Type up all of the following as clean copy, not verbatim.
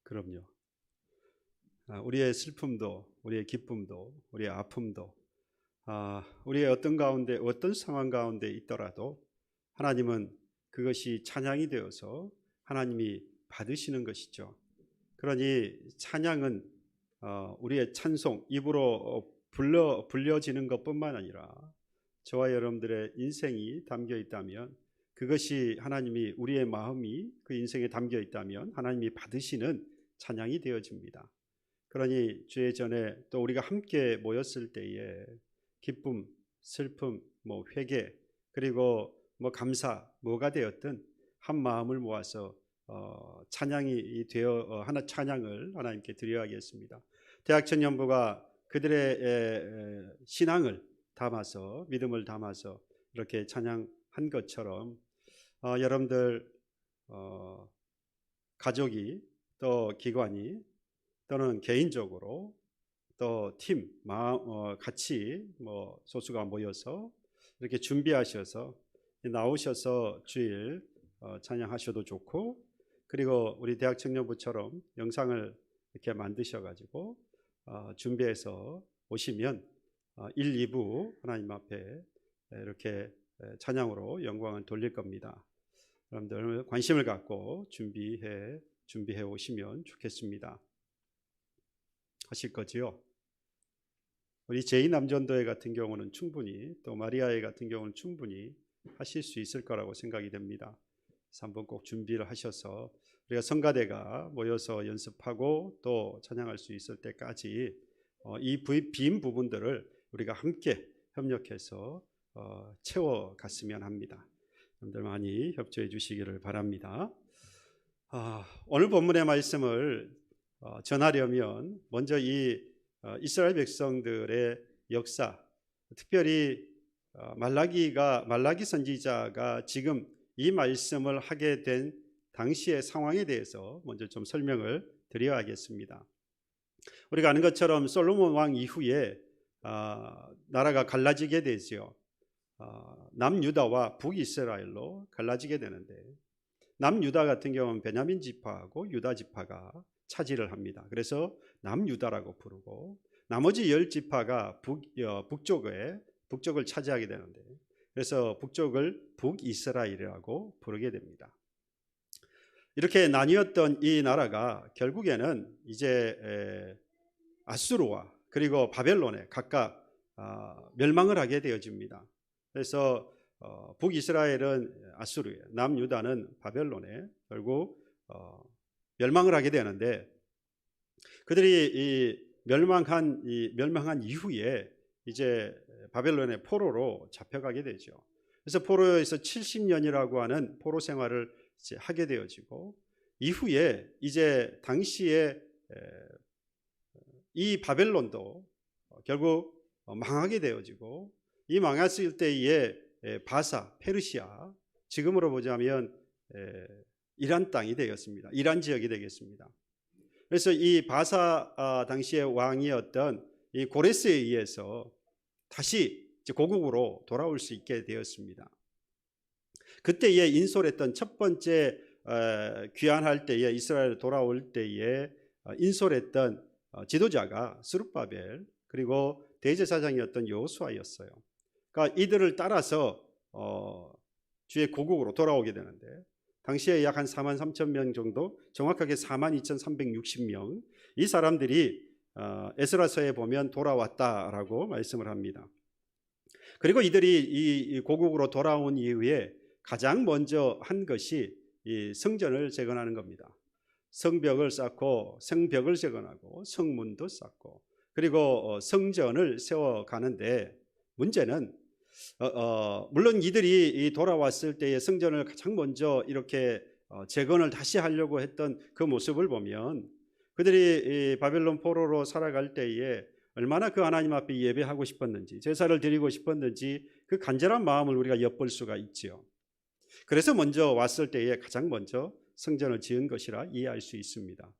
그럼요. 우리의 슬픔도, 우리의 기쁨도, 우리의 아픔도, 우리의 어떤 가운데, 어떤 상황 가운데 있더라도 하나님은 그것이 찬양이 되어서 하나님이 받으시는 것이죠. 그러니 찬양은 우리의 찬송, 입으로 불려지는 것뿐만 아니라 저와 여러분들의 인생이 담겨 있다면, 그것이 하나님이, 우리의 마음이 그 인생에 담겨 있다면 하나님이 받으시는 찬양이 되어집니다. 그러니 주의 전에 또 우리가 함께 모였을 때에 기쁨, 슬픔, 회개, 그리고 감사, 뭐가 되었든 한 마음을 모아서 찬양이 되어 찬양을 하나님께 드려야겠습니다. 대학 청년부가 그들의 신앙을 담아서, 믿음을 담아서 이렇게 찬양한 것처럼 여러분들 가족이, 또 기관이, 또는 개인적으로, 또 팀 같이 소수가 모여서 이렇게 준비하셔서 나오셔서 주일 찬양하셔도 좋고, 그리고 우리 대학 청년부처럼 영상을 이렇게 만드셔가지고 준비해서 오시면 1, 2부 하나님 앞에 이렇게 찬양으로 영광을 돌릴 겁니다. 여러분들 관심을 갖고 준비해 오시면 좋겠습니다. 하실 거지요? 우리 제2남전도회 같은 경우는 충분히, 또 마리아회 같은 경우는 충분히 하실 수 있을 거라고 생각이 됩니다. 그래서 한번 꼭 준비를 하셔서 우리가 성가대가 모여서 연습하고 또 찬양할 수 있을 때까지 이 빈 부분들을 우리가 함께 협력해서 채워갔으면 합니다. 여러분들 많이 협조해 주시기를 바랍니다. 오늘 본문의 말씀을 전하려면 먼저 이 이스라엘 백성들의 역사, 특별히 말라기 선지자가 지금 이 말씀을 하게 된 당시의 상황에 대해서 먼저 좀 설명을 드려야겠습니다. 우리가 아는 것처럼 솔로몬 왕 이후에 나라가 갈라지게 되죠. 남유다와 북이스라엘로 갈라지게 되는데, 남유다 같은 경우는 베냐민 지파하고 유다 지파가 차지를 합니다. 그래서 남유다라고 부르고, 나머지 10지파가 북쪽을 차지하게 되는데, 그래서 북쪽을 북이스라엘이라고 부르게 됩니다. 이렇게 나뉘었던 이 나라가 결국에는 이제 아수르와 그리고 바벨론에 각각 멸망을 하게 되어집니다. 그래서 북이스라엘은 아수르에, 남유다는 바벨론에 결국 멸망을 하게 되는데, 그들이 이 멸망한 이후에 이제 바벨론의 포로로 잡혀가게 되죠. 그래서 포로에서 70년이라고 하는 포로 생활을 이제 하게 되어지고, 이후에 이제 당시에 이 바벨론도 결국 망하게 되어지고, 이 망했을 때에 바사, 페르시아, 지금으로 보자면 이란 땅이 되었습니다. 이란 지역이 되겠습니다. 그래서 이 바사 당시의 왕이었던 이 고레스에 의해서 다시 고국으로 돌아올 수 있게 되었습니다. 그때에 인솔했던 첫 번째 귀환할 때에, 이스라엘 돌아올 때에 인솔했던 지도자가 스룹바벨, 그리고 대제사장이었던 여호수아였어요. 그러니까 이들을 따라서 주의 고국으로 돌아오게 되는데, 당시에 약 한 43,000명 정도, 정확하게 42,360명, 이 사람들이 에스라서에 보면 돌아왔다라고 말씀을 합니다. 그리고 이들이 이 고국으로 돌아온 이후에 가장 먼저 한 것이 이 성전을 재건하는 겁니다. 성벽을 쌓고, 성벽을 재건하고, 성문도 쌓고, 그리고 성전을 세워가는데, 문제는 물론 이들이 돌아왔을 때의 성전을 가장 먼저 이렇게 재건을 다시 하려고 했던 그 모습을 보면, 그들이 바벨론 포로로 살아갈 때에 얼마나 그 하나님 앞에 예배하고 싶었는지, 제사를 드리고 싶었는지, 그 간절한 마음을 우리가 엿볼 수가 있죠. 그래서 먼저 왔을 때에 가장 먼저 성전을 지은 것이라 이해할 수 있습니다.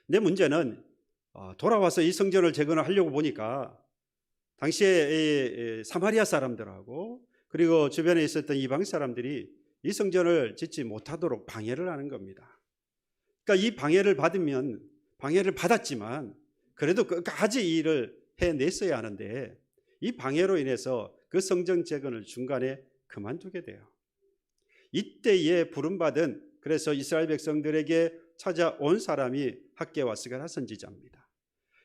근데 문제는 돌아와서 이 성전을 재건을 하려고 보니까 당시에 사마리아 사람들하고 그리고 주변에 있었던 이방 사람들이 이 성전을 짓지 못하도록 방해를 하는 겁니다. 그러니까 이 방해를 받았지만 그래도 끝까지 이 일을 해냈어야 하는데 이 방해로 인해서 그 성전 재건을 중간에 그만두게 돼요. 이때에 부름받은, 그래서 이스라엘 백성들에게 찾아온 사람이 학개와 스가랴 선지자입니다.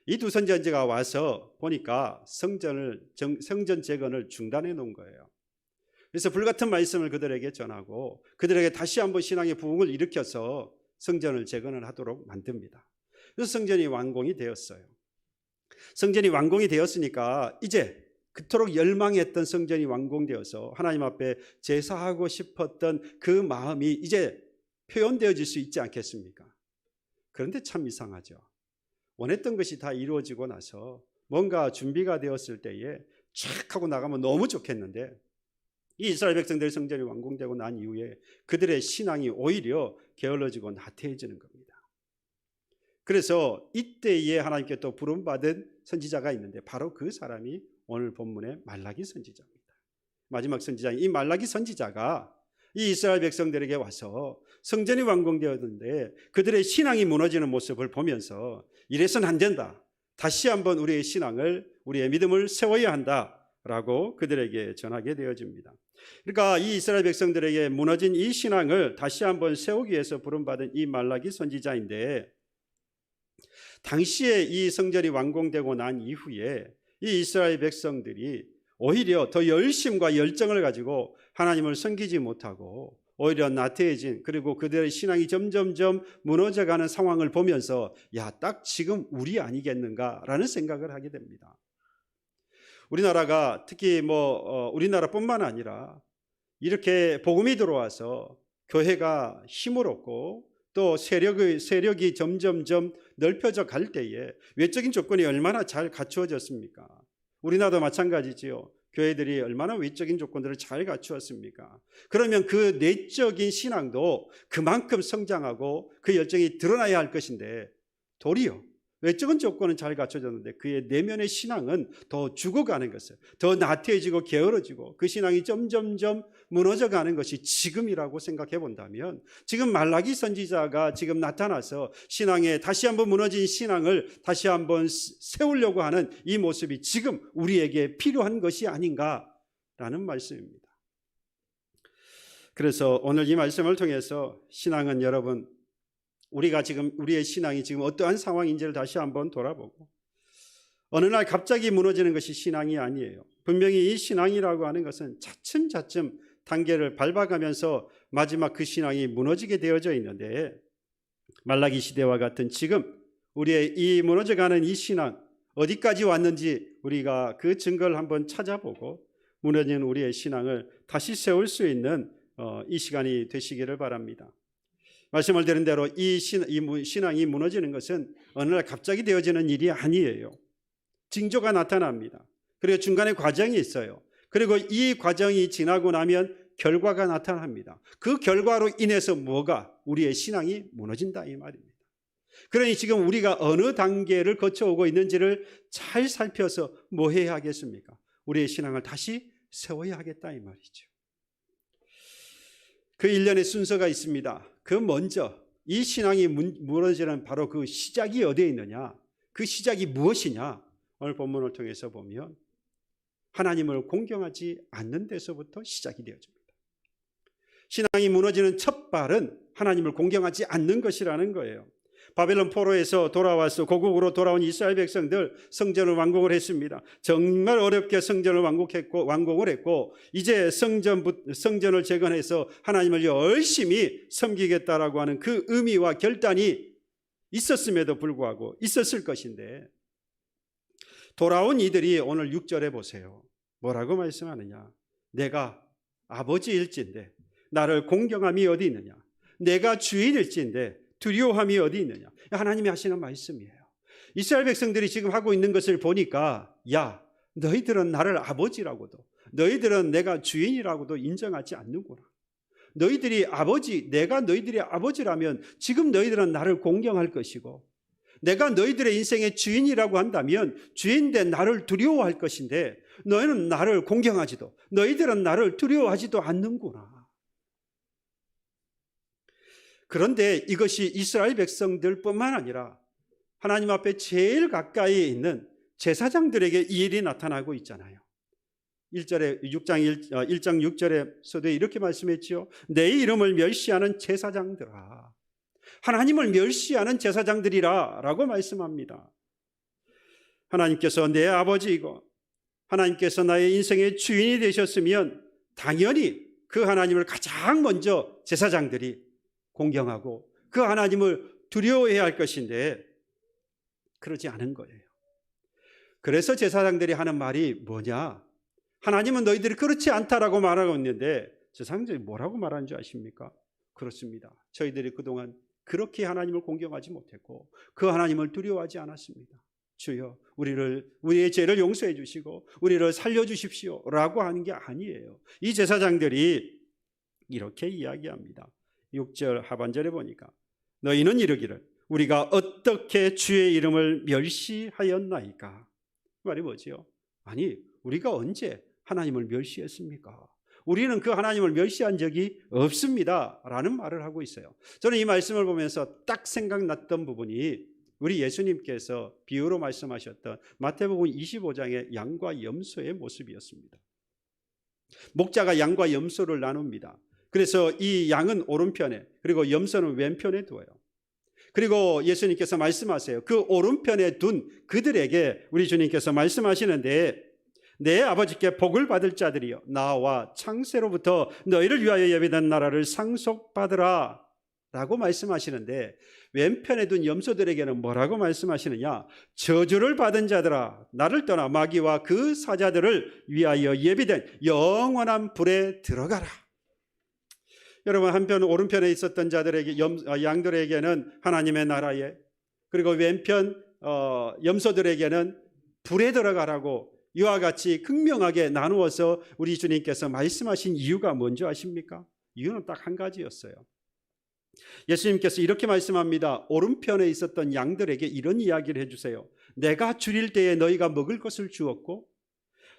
이 두 선지자가 와서 보니까 성전 재건을 중단해 놓은 거예요. 그래서 불같은 말씀을 그들에게 전하고 그들에게 다시 한번 신앙의 부흥을 일으켜서 성전을 재건을 하도록 만듭니다. 그래서 성전이 완공이 되었어요. 성전이 완공이 되었으니까 이제 그토록 열망했던 성전이 완공되어서 하나님 앞에 제사하고 싶었던 그 마음이 이제 표현되어질 수 있지 않겠습니까? 그런데 참 이상하죠. 원했던 것이 다 이루어지고 나서 뭔가 준비가 되었을 때에 촥 하고 나가면 너무 좋겠는데 이 이스라엘 백성들의 성전이 완공되고 난 이후에 그들의 신앙이 오히려 게을러지고 나태해지는 겁니다. 그래서 이때에 하나님께 또 부름받은 선지자가 있는데 바로 그 사람이 오늘 본문의 말라기 선지자입니다. 마지막 선지자인 이 말라기 선지자가 이 이스라엘 백성들에게 와서 성전이 완공되었는데 그들의 신앙이 무너지는 모습을 보면서 이래서는 안 된다. 다시 한번 우리의 신앙을, 우리의 믿음을 세워야 한다라고 그들에게 전하게 되어집니다. 그러니까 이 이스라엘 백성들에게 무너진 이 신앙을 다시 한번 세우기 위해서 부름받은 이 말라기 선지자인데 당시에 이 성전이 완공되고 난 이후에 이 이스라엘 백성들이 오히려 더 열심과 열정을 가지고 하나님을 섬기지 못하고 오히려 나태해진, 그리고 그들의 신앙이 점점점 무너져가는 상황을 보면서 야, 딱 지금 우리 아니겠는가라는 생각을 하게 됩니다. 우리나라가 특히 우리나라뿐만 아니라 이렇게 복음이 들어와서 교회가 힘을 얻고 또 세력이 점점점 넓혀져 갈 때에 외적인 조건이 얼마나 잘 갖추어졌습니까? 우리나라도 마찬가지지요. 교회들이 얼마나 외적인 조건들을 잘 갖추었습니까? 그러면 그 내적인 신앙도 그만큼 성장하고 그 열정이 드러나야 할 것인데 도리어 외적인 조건은 잘 갖춰졌는데 그의 내면의 신앙은 더 죽어가는 것을, 더 나태해지고 게으러지고 그 신앙이 점점점 무너져가는 것이 지금이라고 생각해 본다면 지금 말라기 선지자가 지금 나타나서 신앙에 다시 한번 무너진 신앙을 다시 한번 세우려고 하는 이 모습이 지금 우리에게 필요한 것이 아닌가라는 말씀입니다. 그래서 오늘 이 말씀을 통해서 신앙은 여러분, 우리의 신앙이 지금 어떠한 상황인지를 다시 한번 돌아보고 어느 날 갑자기 무너지는 것이 신앙이 아니에요. 분명히 이 신앙이라고 하는 것은 차츰차츰 단계를 밟아가면서 마지막 그 신앙이 무너지게 되어져 있는데 말라기 시대와 같은 지금 우리의 이 무너져가는 이 신앙 어디까지 왔는지 우리가 그 증거를 한번 찾아보고 무너진 우리의 신앙을 다시 세울 수 있는 이 시간이 되시기를 바랍니다. 말씀을 드린 대로 이 신앙이 무너지는 것은 어느 날 갑자기 되어지는 일이 아니에요. 징조가 나타납니다. 그리고 중간에 과정이 있어요. 그리고 이 과정이 지나고 나면 결과가 나타납니다. 그 결과로 인해서 우리의 신앙이 무너진다 이 말입니다. 그러니 지금 우리가 어느 단계를 거쳐오고 있는지를 잘 살펴서 뭐 해야 하겠습니까? 우리의 신앙을 다시 세워야 하겠다 이 말이죠. 그 일련의 순서가 있습니다. 그 먼저 이 신앙이 무너지는 바로 그 시작이 어디에 있느냐, 그 시작이 무엇이냐, 오늘 본문을 통해서 보면 하나님을 공경하지 않는 데서부터 시작이 되어집니다. 신앙이 무너지는 첫 발은 하나님을 공경하지 않는 것이라는 거예요. 바벨론 포로에서 돌아와서 고국으로 돌아온 이스라엘 백성들 성전을 완공을 했습니다. 정말 어렵게 성전을 완공을 했고 이제 성전을 재건해서 하나님을 열심히 섬기겠다라고 하는 그 의미와 결단이 있었음에도 불구하고 있었을 것인데 돌아온 이들이 오늘 6절에 보세요. 뭐라고 말씀하느냐? 내가 아버지일진데 나를 공경함이 어디 있느냐? 내가 주인일진데 두려워함이 어디 있느냐? 하나님이 하시는 말씀이에요. 이스라엘 백성들이 지금 하고 있는 것을 보니까 야, 너희들은 나를 아버지라고도, 너희들은 내가 주인이라고도 인정하지 않는구나. 내가 너희들의 아버지라면 지금 너희들은 나를 공경할 것이고 내가 너희들의 인생의 주인이라고 한다면 주인된 나를 두려워할 것인데 너희는 나를 공경하지도, 너희들은 나를 두려워하지도 않는구나. 그런데 이것이 이스라엘 백성들뿐만 아니라 하나님 앞에 제일 가까이 있는 제사장들에게 이 일이 나타나고 있잖아요. 1장 6절에서도 이렇게 말씀했죠. 내 이름을 멸시하는 제사장들아, 하나님을 멸시하는 제사장들이라 라고 말씀합니다. 하나님께서 내 아버지이고 하나님께서 나의 인생의 주인이 되셨으면 당연히 그 하나님을 가장 먼저 제사장들이 공경하고 그 하나님을 두려워해야 할 것인데 그러지 않은 거예요. 그래서 제사장들이 하는 말이 뭐냐? 하나님은 너희들이 그렇지 않다라고 말하고 있는데 제사장들이 뭐라고 말하는 줄 아십니까? 그렇습니다. 저희들이 그동안 그렇게 하나님을 공경하지 못했고 그 하나님을 두려워하지 않았습니다. 주여 우리의 죄를 용서해 주시고 우리를 살려주십시오 라고 하는 게 아니에요. 이 제사장들이 이렇게 이야기합니다. 6절 하반절에 보니까 너희는 이르기를 우리가 어떻게 주의 이름을 멸시하였나이까. 말이 뭐지요? 아니 우리가 언제 하나님을 멸시했습니까? 우리는 그 하나님을 멸시한 적이 없습니다 라는 말을 하고 있어요. 저는 이 말씀을 보면서 딱 생각났던 부분이 우리 예수님께서 비유로 말씀하셨던 마태복음 25장의 양과 염소의 모습이었습니다. 목자가 양과 염소를 나눕니다. 그래서 이 양은 오른편에 그리고 염소는 왼편에 두어요. 그리고 예수님께서 말씀하세요. 그 오른편에 둔 그들에게 우리 주님께서 말씀하시는데 내 아버지께 복을 받을 자들이여 나와 창세로부터 너희를 위하여 예비된 나라를 상속받으라 라고 말씀하시는데 왼편에 둔 염소들에게는 뭐라고 말씀하시느냐? 저주를 받은 자들아 나를 떠나 마귀와 그 사자들을 위하여 예비된 영원한 불에 들어가라. 여러분 한편 오른편에 있었던 자들에게 양들에게는 하나님의 나라에 그리고 왼편 염소들에게는 불에 들어가라고 이와 같이 극명하게 나누어서 우리 주님께서 말씀하신 이유가 뭔지 아십니까? 이유는 딱 한 가지였어요. 예수님께서 이렇게 말씀합니다. 오른편에 있었던 양들에게 이런 이야기를 해주세요. 내가 줄일 때에 너희가 먹을 것을 주었고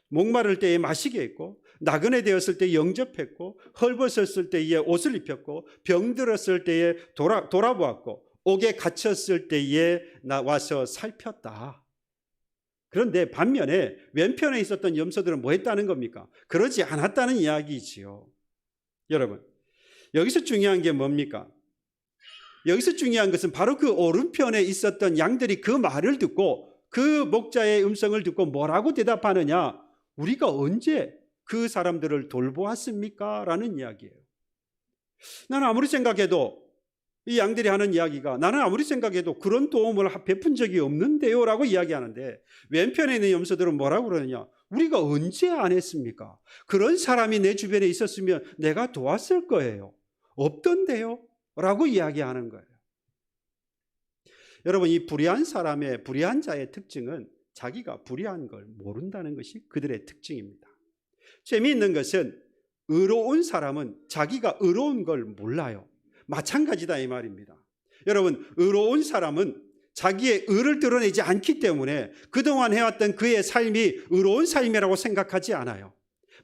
목마를 때에 마시게 했고 나그네 되었을 때 영접했고 헐벗었을 때에 옷을 입혔고 병들었을 때에 돌아보았고 옥에 갇혔을 때에 와서 살폈다. 그런데 반면에 왼편에 있었던 염소들은 뭐 했다는 겁니까? 그러지 않았다는 이야기지요. 여러분 여기서 중요한 게 뭡니까? 여기서 중요한 것은 바로 그 오른편에 있었던 양들이 그 말을 듣고 그 목자의 음성을 듣고 뭐라고 대답하느냐? 우리가 언제 그 사람들을 돌보았습니까? 라는 이야기예요. 나는 아무리 생각해도 이 양들이 하는 이야기가 나는 아무리 생각해도 그런 도움을 베푼 적이 없는데요 라고 이야기하는데 왼편에 있는 염소들은 뭐라고 그러느냐? 우리가 언제 안 했습니까? 그런 사람이 내 주변에 있었으면 내가 도왔을 거예요. 없던데요? 라고 이야기하는 거예요. 여러분 이 불의한 사람의 불의한 자의 특징은 자기가 불의한 걸 모른다는 것이 그들의 특징입니다. 재미있는 것은 의로운 사람은 자기가 의로운 걸 몰라요. 마찬가지다 이 말입니다. 여러분 의로운 사람은 자기의 의를 드러내지 않기 때문에 그동안 해왔던 그의 삶이 의로운 삶이라고 생각하지 않아요.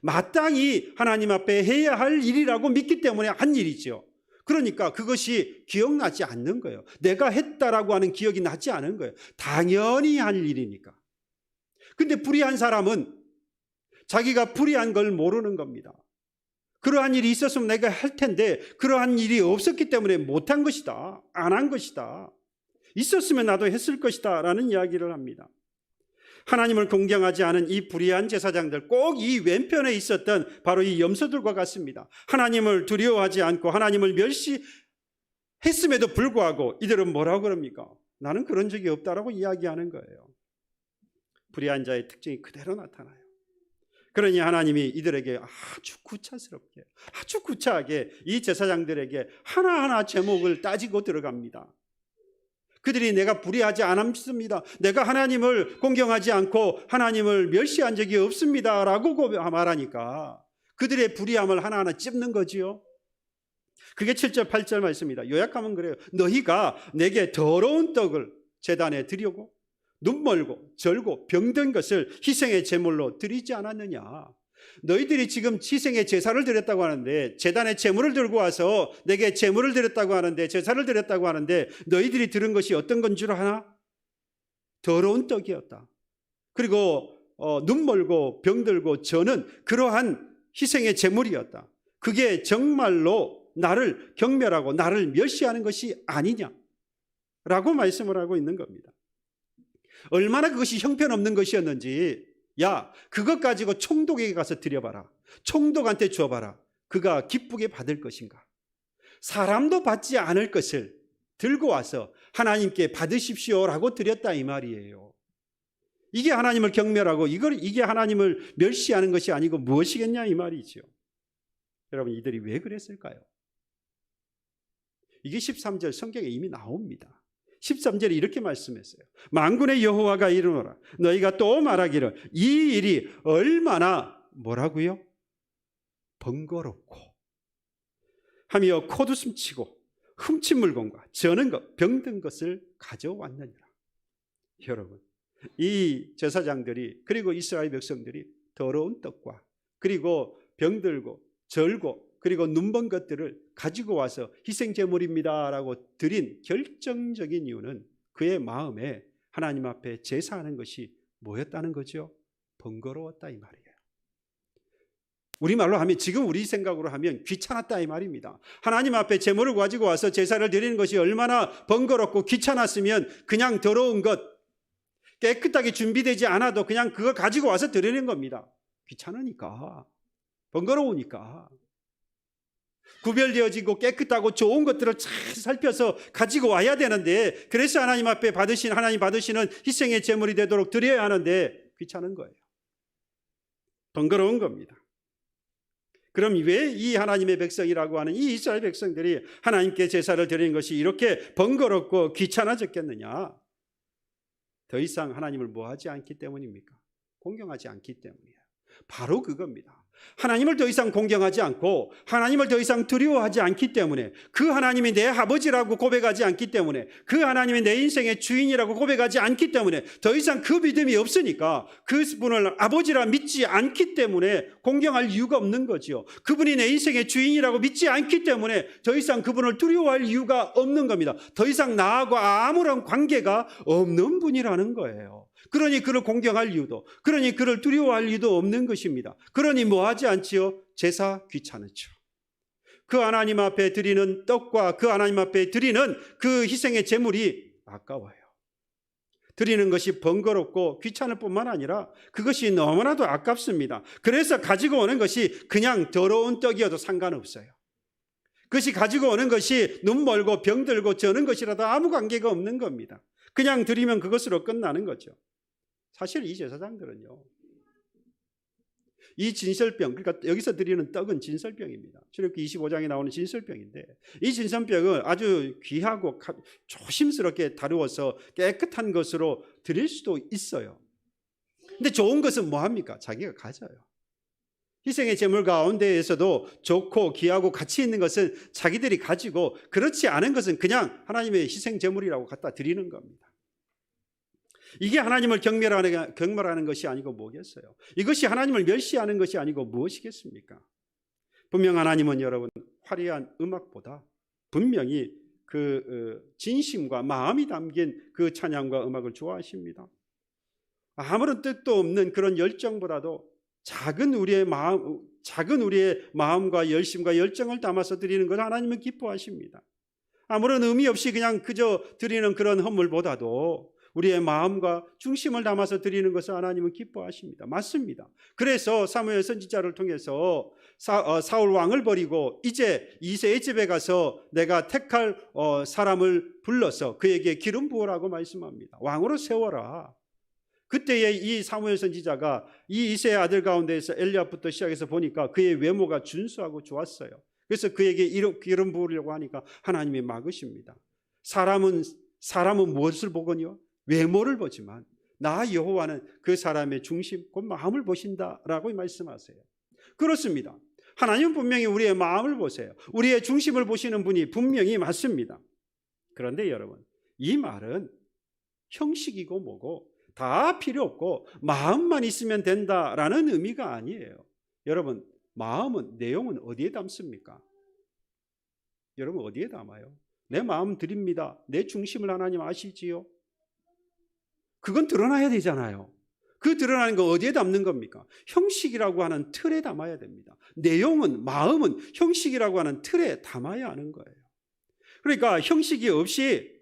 마땅히 하나님 앞에 해야 할 일이라고 믿기 때문에 한 일이죠. 그러니까 그것이 기억나지 않는 거예요. 내가 했다라고 하는 기억이 나지 않은 거예요. 당연히 할 일이니까. 근데 불의한 사람은 자기가 불의한 걸 모르는 겁니다. 그러한 일이 있었으면 내가 할 텐데 그러한 일이 없었기 때문에 못한 것이다. 안 한 것이다. 있었으면 나도 했을 것이다 라는 이야기를 합니다. 하나님을 공경하지 않은 이 불의한 제사장들 꼭 이 왼편에 있었던 바로 이 염소들과 같습니다. 하나님을 두려워하지 않고 하나님을 멸시했음에도 불구하고 이들은 뭐라고 그럽니까? 나는 그런 적이 없다라고 이야기하는 거예요. 불의한 자의 특징이 그대로 나타나요. 그러니 하나님이 이들에게 아주 구차스럽게 아주 구차하게 이 제사장들에게 하나하나 제목을 따지고 들어갑니다. 그들이 내가 불의하지 않았습니다. 내가 하나님을 공경하지 않고 하나님을 멸시한 적이 없습니다 라고 말하니까 그들의 불의함을 하나하나 찝는 거지요. 그게 7절 8절 말씀입니다. 요약하면 그래요. 너희가 내게 더러운 떡을 제단에 드리고 눈 멀고 절고 병든 것을 희생의 제물로 드리지 않았느냐. 너희들이 지금 희생의 제사를 드렸다고 하는데, 제단에 제물을 들고 와서 내게 제물을 드렸다고 하는데, 제사를 드렸다고 하는데, 너희들이 들은 것이 어떤 건 줄 아나? 더러운 떡이었다. 그리고 눈 멀고 병들고 저는 그러한 희생의 제물이었다. 그게 정말로 나를 경멸하고 나를 멸시하는 것이 아니냐 라고 말씀을 하고 있는 겁니다. 얼마나 그것이 형편없는 것이었는지, 야, 그것 가지고 총독에게 가서 드려봐라. 총독한테 줘봐라. 그가 기쁘게 받을 것인가? 사람도 받지 않을 것을 들고 와서 하나님께 받으십시오라고 드렸다 이 말이에요. 이게 하나님을 경멸하고 이게 하나님을 멸시하는 것이 아니고 무엇이겠냐 이 말이죠. 여러분, 이들이 왜 그랬을까요? 이게 13절 성경에 이미 나옵니다. 13절에 이렇게 말씀했어요. 만군의 여호와가 이르노라. 너희가 또 말하기를 이 일이 얼마나 뭐라고요? 번거롭고 하며 코웃음 치고 훔친 물건과 저는 것 병든 것을 가져왔느니라. 여러분, 이 제사장들이 그리고 이스라엘 백성들이 더러운 떡과 그리고 병들고 절고 그리고 눈먼 것들을 가지고 와서 희생제물입니다라고 드린 결정적인 이유는 그의 마음에 하나님 앞에 제사하는 것이 뭐였다는 거죠? 번거로웠다 이 말이에요. 우리말로 하면, 지금 우리 생각으로 하면 귀찮았다 이 말입니다. 하나님 앞에 제물을 가지고 와서 제사를 드리는 것이 얼마나 번거롭고 귀찮았으면 그냥 더러운 것, 깨끗하게 준비되지 않아도 그냥 그거 가지고 와서 드리는 겁니다. 귀찮으니까, 번거로우니까. 구별되어지고 깨끗하고 좋은 것들을 잘 살펴서 가지고 와야 되는데, 그래서 하나님 앞에 하나님 받으시는 희생의 제물이 되도록 드려야 하는데 귀찮은 거예요. 번거로운 겁니다. 그럼 왜 이 하나님의 백성이라고 하는 이 이스라엘 백성들이 하나님께 제사를 드리는 것이 이렇게 번거롭고 귀찮아졌겠느냐? 더 이상 하나님을 뭐하지 않기 때문입니까? 공경하지 않기 때문이에요. 바로 그겁니다. 하나님을 더 이상 공경하지 않고 하나님을 더 이상 두려워하지 않기 때문에, 그 하나님이 내 아버지라고 고백하지 않기 때문에, 그 하나님이 내 인생의 주인이라고 고백하지 않기 때문에, 더 이상 그 믿음이 없으니까 그분을 아버지라 믿지 않기 때문에 공경할 이유가 없는 거죠. 그분이 내 인생의 주인이라고 믿지 않기 때문에 더 이상 그분을 두려워할 이유가 없는 겁니다. 더 이상 나하고 아무런 관계가 없는 분이라는 거예요. 그러니 그를 공경할 이유도, 그러니 그를 두려워할 이유도 없는 것입니다. 그러니 뭐 하지 않지요? 제사 귀찮죠. 그 하나님 앞에 드리는 떡과 그 하나님 앞에 드리는 그 희생의 제물이 아까워요. 드리는 것이 번거롭고 귀찮을 뿐만 아니라 그것이 너무나도 아깝습니다. 그래서 가지고 오는 것이 그냥 더러운 떡이어도 상관없어요. 그것이 가지고 오는 것이 눈 멀고 병들고 저는 것이라도 아무 관계가 없는 겁니다. 그냥 드리면 그것으로 끝나는 거죠. 사실 이 제사장들은요, 이 진설병, 그러니까 여기서 드리는 떡은 진설병입니다. 출애굽기 25장에 나오는 진설병인데, 이 진설병은 아주 귀하고 조심스럽게 다루어서 깨끗한 것으로 드릴 수도 있어요. 근데 좋은 것은 뭐합니까? 자기가 가져요. 희생의 제물 가운데에서도 좋고 귀하고 가치 있는 것은 자기들이 가지고, 그렇지 않은 것은 그냥 하나님의 희생 제물이라고 갖다 드리는 겁니다. 이게 하나님을 경멸하는 것이 아니고 뭐겠어요? 이것이 하나님을 멸시하는 것이 아니고 무엇이겠습니까? 분명 하나님은 여러분, 화려한 음악보다 분명히 그 진심과 마음이 담긴 그 찬양과 음악을 좋아하십니다. 아무런 뜻도 없는 그런 열정보다도 작은 우리의 마음과 열심과 열정을 담아서 드리는 것을 하나님은 기뻐하십니다. 아무런 의미 없이 그냥 그저 드리는 그런 헌물보다도 우리의 마음과 중심을 담아서 드리는 것을 하나님은 기뻐하십니다. 맞습니다. 그래서 사무엘 선지자를 통해서 사울 왕을 버리고 이제 이새의 집에 가서 내가 택할 사람을 불러서 그에게 기름 부으라고 말씀합니다. 왕으로 세워라. 그때의 이 사무엘 선지자가 이 이새의 아들 가운데에서 엘리압부터 시작해서 보니까 그의 외모가 준수하고 좋았어요. 그래서 그에게 기름 부으려고 하니까 하나님이 막으십니다. 사람은 무엇을 보거니와 외모를 보지만 나 여호와는 그 사람의 중심, 곧 마음을 보신다라고 말씀하세요. 그렇습니다. 하나님은 분명히 우리의 마음을 보세요. 우리의 중심을 보시는 분이 분명히 맞습니다. 그런데 여러분, 이 말은 형식이고 뭐고 다 필요 없고 마음만 있으면 된다라는 의미가 아니에요. 여러분, 마음은, 내용은 어디에 담습니까? 여러분, 어디에 담아요? 내 마음 드립니다. 내 중심을 하나님 아시지요? 그건 드러나야 되잖아요. 그 드러나는 거 어디에 담는 겁니까? 형식이라고 하는 틀에 담아야 됩니다. 내용은, 마음은 형식이라고 하는 틀에 담아야 하는 거예요. 그러니까 형식이 없이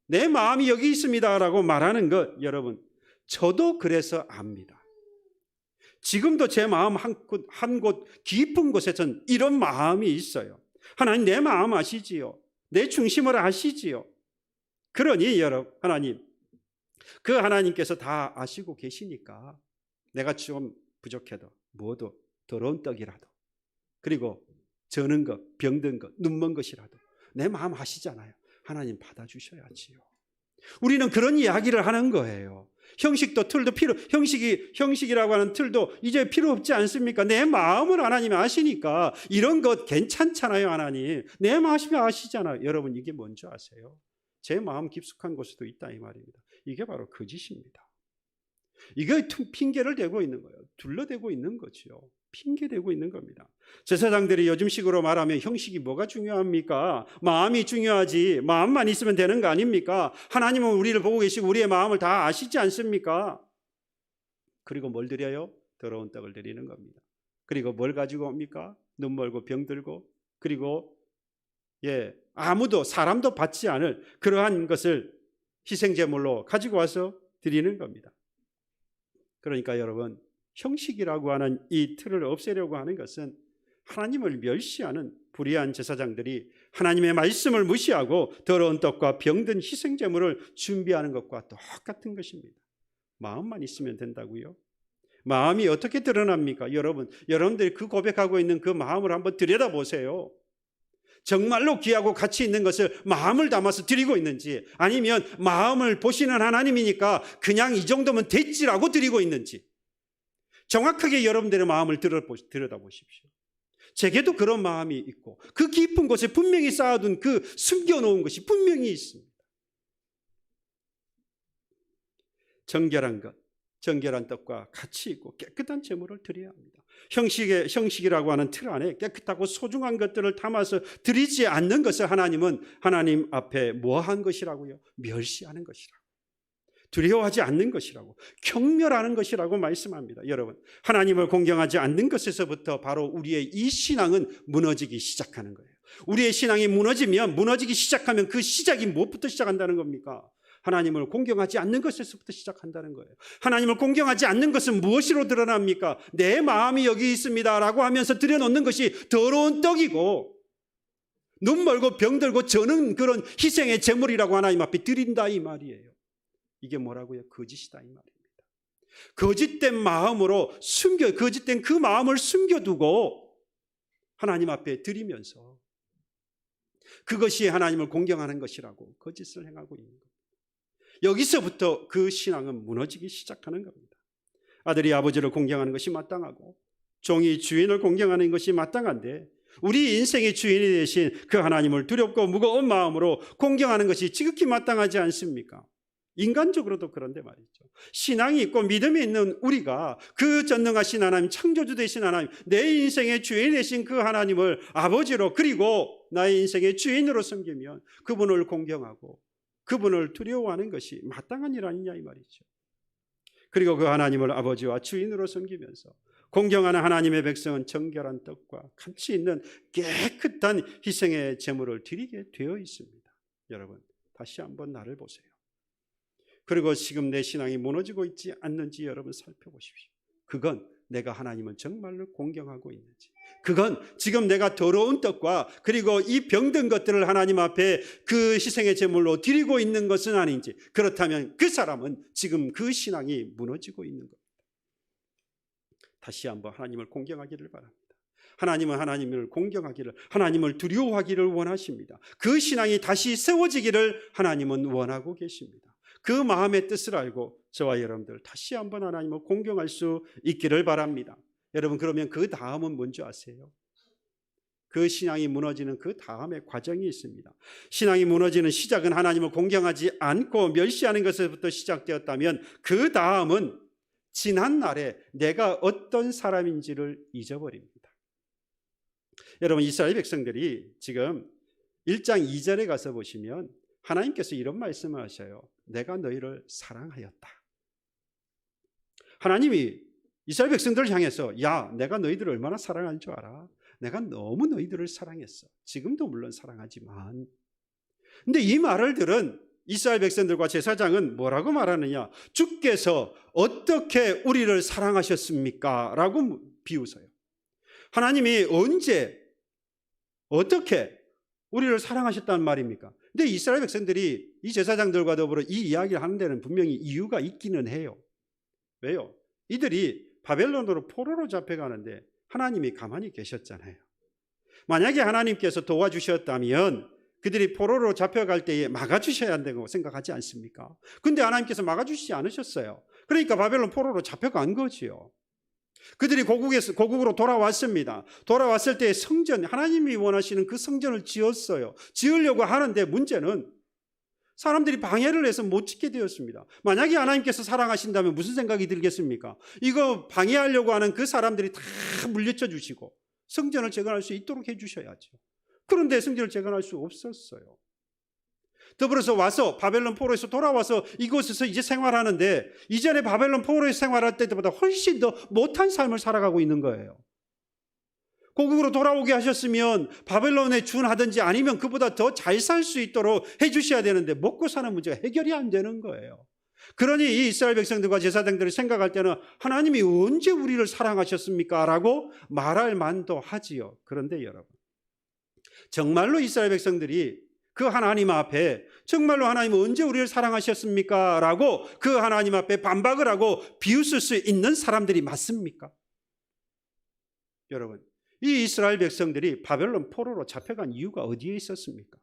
내 마음이 여기 있습니다라고 말하는 것, 여러분, 저도 그래서 압니다. 지금도 제 마음 한 곳 깊은 곳에선 이런 마음이 있어요. 하나님, 내 마음 아시지요? 내 중심을 아시지요? 그러니 여러분, 하나님, 그 하나님께서 다 아시고 계시니까 내가 좀 부족해도 뭐도 더러운 떡이라도, 그리고 저는 것, 병든 것, 눈먼 것이라도 내 마음 아시잖아요. 하나님 받아주셔야지요. 우리는 그런 이야기를 하는 거예요. 형식도 틀도 형식이라고 하는 틀도 이제 필요 없지 않습니까? 내 마음을 하나님이 아시니까 이런 것 괜찮잖아요. 하나님, 내 마음이 아시잖아요. 여러분, 이게 뭔지 아세요? 제 마음 깊숙한 곳에도 있다, 이 말입니다. 이게 바로 거짓입니다. 이게 핑계를 대고 있는 거예요. 둘러대고 있는 거죠. 핑계대고 있는 겁니다. 제사장들이 요즘식으로 말하면 형식이 뭐가 중요합니까? 마음이 중요하지. 마음만 있으면 되는 거 아닙니까? 하나님은 우리를 보고 계시고 우리의 마음을 다 아시지 않습니까? 그리고 뭘 드려요? 더러운 떡을 드리는 겁니다. 그리고 뭘 가지고 옵니까? 눈 멀고 병 들고, 그리고 아무도, 사람도 받지 않을 그러한 것을 희생제물로 가지고 와서 드리는 겁니다. 그러니까 여러분, 형식이라고 하는 이 틀을 없애려고 하는 것은 하나님을 멸시하는 불의한 제사장들이 하나님의 말씀을 무시하고 더러운 떡과 병든 희생제물을 준비하는 것과 똑같은 것입니다. 마음만 있으면 된다고요? 마음이 어떻게 드러납니까? 여러분들이 그 고백하고 있는 그 마음을 한번 들여다보세요. 정말로 귀하고 가치 있는 것을 마음을 담아서 드리고 있는지, 아니면 마음을 보시는 하나님이니까 그냥 이 정도면 됐지라고 드리고 있는지, 정확하게 여러분들의 마음을 들여다보십시오. 제게도 그런 마음이 있고 그 깊은 곳에 분명히 쌓아둔 그 숨겨놓은 것이 분명히 있습니다. 정결한 것, 정결한 떡과 가치 있고 깨끗한 제물을 드려야 합니다. 형식이라고 하는 틀 안에 깨끗하고 소중한 것들을 담아서 드리지 않는 것을 하나님은 하나님 앞에 뭐한 것이라고요? 멸시하는 것이라고, 두려워하지 않는 것이라고, 경멸하는 것이라고 말씀합니다. 여러분, 하나님을 공경하지 않는 것에서부터 바로 우리의 이 신앙은 무너지기 시작하는 거예요. 우리의 신앙이 무너지기 시작하면 그 시작이 무엇부터 시작한다는 겁니까? 하나님을 공경하지 않는 것에서부터 시작한다는 거예요. 하나님을 공경하지 않는 것은 무엇으로 드러납니까? 내 마음이 여기 있습니다 라고 하면서 들여놓는 것이 더러운 떡이고, 눈 멀고 병들고 저는 그런 희생의 제물이라고 하나님 앞에 드린다, 이 말이에요. 이게 뭐라고요? 거짓이다, 이 말입니다. 거짓된 마음으로 거짓된 그 마음을 숨겨두고 하나님 앞에 드리면서 그것이 하나님을 공경하는 것이라고 거짓을 행하고 있는 겁니다. 여기서부터 그 신앙은 무너지기 시작하는 겁니다. 아들이 아버지를 공경하는 것이 마땅하고 종이 주인을 공경하는 것이 마땅한데, 우리 인생의 주인이 되신 그 하나님을 두렵고 무거운 마음으로 공경하는 것이 지극히 마땅하지 않습니까? 인간적으로도 그런데 말이죠. 신앙이 있고 믿음이 있는 우리가 그 전능하신 하나님, 창조주 되신 하나님, 내 인생의 주인 되신 그 하나님을 아버지로, 그리고 나의 인생의 주인으로 섬기면 그분을 공경하고 그분을 두려워하는 것이 마땅한 일 아니냐, 이 말이죠. 그리고 그 하나님을 아버지와 주인으로 섬기면서 공경하는 하나님의 백성은 정결한 떡과 가치 있는 깨끗한 희생의 제물을 드리게 되어 있습니다. 여러분, 다시 한번 나를 보세요. 그리고 지금 내 신앙이 무너지고 있지 않는지 여러분 살펴보십시오. 그건 내가 하나님을 정말로 공경하고 있는지, 그건 지금 내가 더러운 떡과 그리고 이 병든 것들을 하나님 앞에 그 희생의 제물로 드리고 있는 것은 아닌지, 그렇다면 그 사람은 지금 그 신앙이 무너지고 있는 겁니다. 다시 한번 하나님을 공경하기를 바랍니다. 하나님은 하나님을 공경하기를, 하나님을 두려워하기를 원하십니다. 그 신앙이 다시 세워지기를 하나님은 원하고 계십니다. 그 마음의 뜻을 알고 저와 여러분들 다시 한번 하나님을 공경할 수 있기를 바랍니다. 여러분, 그러면 그 다음은 뭔지 아세요? 그 신앙이 무너지는 그 다음에 과정이 있습니다. 신앙이 무너지는 시작은 하나님을 공경하지 않고 멸시하는 것에서부터 시작되었다면 그 다음은 지난 날에 내가 어떤 사람인지를 잊어버립니다. 여러분, 이스라엘 백성들이 지금 1장 2절에 가서 보시면 하나님께서 이런 말씀을 하셔요. 내가 너희를 사랑하였다. 하나님이 이스라엘 백성들을 향해서 야, 내가 너희들을 얼마나 사랑하는 줄 알아? 내가 너무 너희들을 사랑했어. 지금도 물론 사랑하지만. 근데 이 말을 들은 이스라엘 백성들과 제사장은 뭐라고 말하느냐? 주께서 어떻게 우리를 사랑하셨습니까? 라고 비웃어요. 하나님이 언제 어떻게 우리를 사랑하셨다는 말입니까? 근데 이스라엘 백성들이 이 제사장들과 더불어 이 이야기를 하는 데는 분명히 이유가 있기는 해요. 왜요? 이들이 바벨론으로 포로로 잡혀가는데 하나님이 가만히 계셨잖아요. 만약에 하나님께서 도와주셨다면 그들이 포로로 잡혀갈 때에 막아주셔야 한다고 생각하지 않습니까? 근데 하나님께서 막아주시지 않으셨어요. 그러니까 바벨론 포로로 잡혀간 거지요. 그들이 고국으로 돌아왔습니다. 돌아왔을 때 성전, 하나님이 원하시는 그 성전을 지었어요. 지으려고 하는데 문제는 사람들이 방해를 해서 못 짓게 되었습니다. 만약에 하나님께서 사랑하신다면 무슨 생각이 들겠습니까? 이거 방해하려고 하는 그 사람들이 다 물리쳐 주시고 성전을 재건할 수 있도록 해주셔야죠. 그런데 성전을 재건할 수 없었어요. 더불어서 와서 바벨론 포로에서 돌아와서 이곳에서 이제 생활하는데 이전에 바벨론 포로에서 생활할 때보다 훨씬 더 못한 삶을 살아가고 있는 거예요. 고국으로 돌아오게 하셨으면 바벨론에 준하든지 아니면 그보다 더 잘 살 수 있도록 해주셔야 되는데 먹고 사는 문제가 해결이 안 되는 거예요. 그러니 이 이스라엘 백성들과 제사장들이 생각할 때는 하나님이 언제 우리를 사랑하셨습니까? 라고 말할 만도 하지요. 그런데 여러분, 정말로 이스라엘 백성들이 그 하나님 앞에 정말로 하나님 언제 우리를 사랑하셨습니까? 라고 그 하나님 앞에 반박을 하고 비웃을 수 있는 사람들이 맞습니까? 여러분, 이 이스라엘 백성들이 바벨론 포로로 잡혀간 이유가 어디에 있었습니까?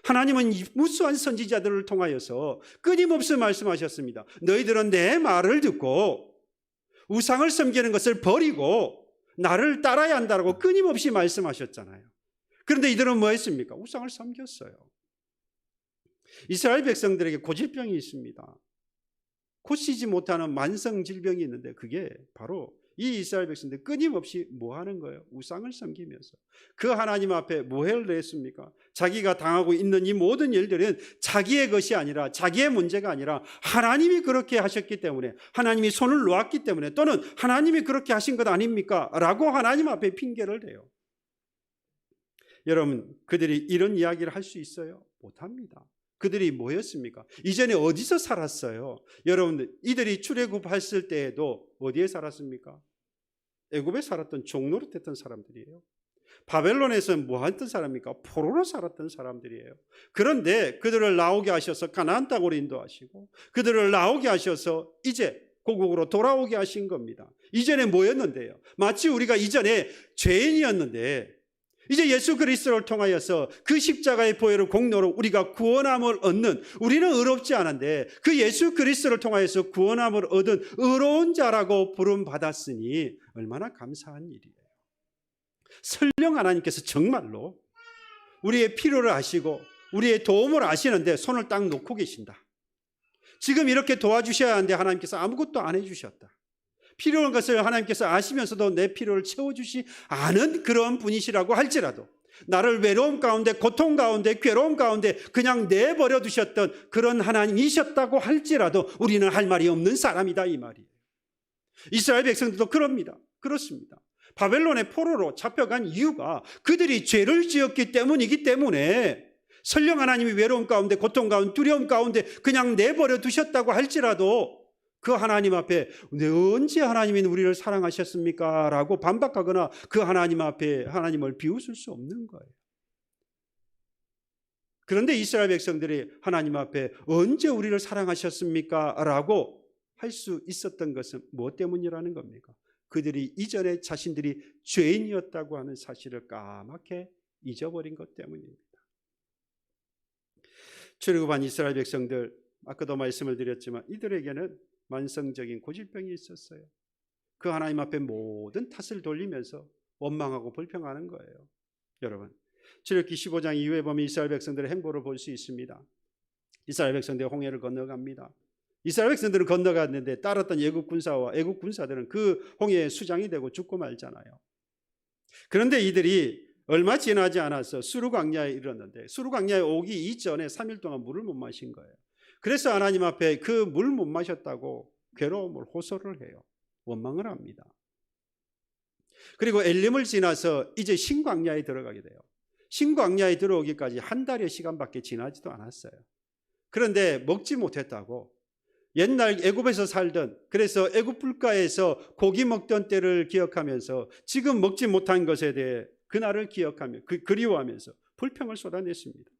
하나님은 무수한 선지자들을 통하여서 끊임없이 말씀하셨습니다. 너희들은 내 말을 듣고 우상을 섬기는 것을 버리고 나를 따라야 한다고 끊임없이 말씀하셨잖아요. 그런데 이들은 뭐 했습니까? 우상을 섬겼어요. 이스라엘 백성들에게 고질병이 있습니다. 고치지 못하는 만성 질병이 있는데 그게 바로 이 이스라엘 백성들 끊임없이 뭐 하는 거예요? 우상을 섬기면서 그 하나님 앞에 뭐해를 했습니까? 자기가 당하고 있는 이 모든 일들은 자기의 것이 아니라 자기의 문제가 아니라 하나님이 그렇게 하셨기 때문에 하나님이 손을 놓았기 때문에 또는 하나님이 그렇게 하신 것 아닙니까? 라고 하나님 앞에 핑계를 대요. 여러분, 그들이 이런 이야기를 할 수 있어요? 못합니다. 그들이 뭐였습니까? 이전에 어디서 살았어요? 여러분들, 이들이 출애굽했을 때에도 어디에 살았습니까? 애굽에 살았던 종노릇했던 사람들이에요. 바벨론에서는 뭐 했던 사람입니까? 포로로 살았던 사람들이에요. 그런데 그들을 나오게 하셔서 가나안 땅으로 인도하시고 그들을 나오게 하셔서 이제 고국으로 돌아오게 하신 겁니다. 이전에 뭐였는데요? 마치 우리가 이전에 죄인이었는데 이제 예수 그리스도를 통하여서 그 십자가의 보혈의 공로로 우리가 구원함을 얻는, 우리는 의롭지 않은데 그 예수 그리스도를 통하여서 구원함을 얻은 의로운 자라고 부름받았으니 얼마나 감사한 일이에요. 설령 하나님께서 정말로 우리의 필요를 아시고 우리의 도움을 아시는데 손을 딱 놓고 계신다. 지금 이렇게 도와주셔야 하는데 하나님께서 아무것도 안 해주셨다. 필요한 것을 하나님께서 아시면서도 내 필요를 채워주시 않은 그런 분이시라고 할지라도 나를 외로움 가운데 고통 가운데 괴로움 가운데 그냥 내버려 두셨던 그런 하나님이셨다고 할지라도 우리는 할 말이 없는 사람이다, 이 말이에요. 이스라엘 백성들도 그렇습니다. 바벨론의 포로로 잡혀간 이유가 그들이 죄를 지었기 때문이기 때문에 설령 하나님이 외로움 가운데 고통 가운데 두려움 가운데 그냥 내버려 두셨다고 할지라도 그 하나님 앞에 언제 하나님이 우리를 사랑하셨습니까? 라고 반박하거나 그 하나님 앞에 하나님을 비웃을 수 없는 거예요. 그런데 이스라엘 백성들이 하나님 앞에 언제 우리를 사랑하셨습니까? 라고 할 수 있었던 것은 무엇 때문이라는 겁니까? 그들이 이전에 자신들이 죄인이었다고 하는 사실을 까맣게 잊어버린 것 때문입니다. 출애굽한 이스라엘 백성들, 아까도 말씀을 드렸지만 이들에게는 만성적인 고질병이 있었어요. 그 하나님 앞에 모든 탓을 돌리면서 원망하고 불평하는 거예요. 여러분, 출애굽기 15장 이후에 보면 이스라엘 백성들의 행보를 볼 수 있습니다. 이스라엘 백성들이 홍해를 건너갑니다. 이스라엘 백성들은 건너갔는데 따랐던 애국 군사와 애국 군사들은 그 홍해에 수장이 되고 죽고 말잖아요. 그런데 이들이 얼마 지나지 않아서 수르 광야에 이르렀는데 수르 광야에 오기 이전에 3일 동안 물을 못 마신 거예요. 그래서 하나님 앞에 그 물 못 마셨다고 괴로움을 호소를 해요. 원망을 합니다. 그리고 엘림을 지나서 이제 신광야에 들어가게 돼요. 신광야에 들어오기까지 한 달의 시간밖에 지나지도 않았어요. 그런데 먹지 못했다고 옛날 애굽에서 살던, 그래서 애굽 불가에서 고기 먹던 때를 기억하면서 지금 먹지 못한 것에 대해 그날을 기억하며 그리워하면서 불평을 쏟아냈습니다.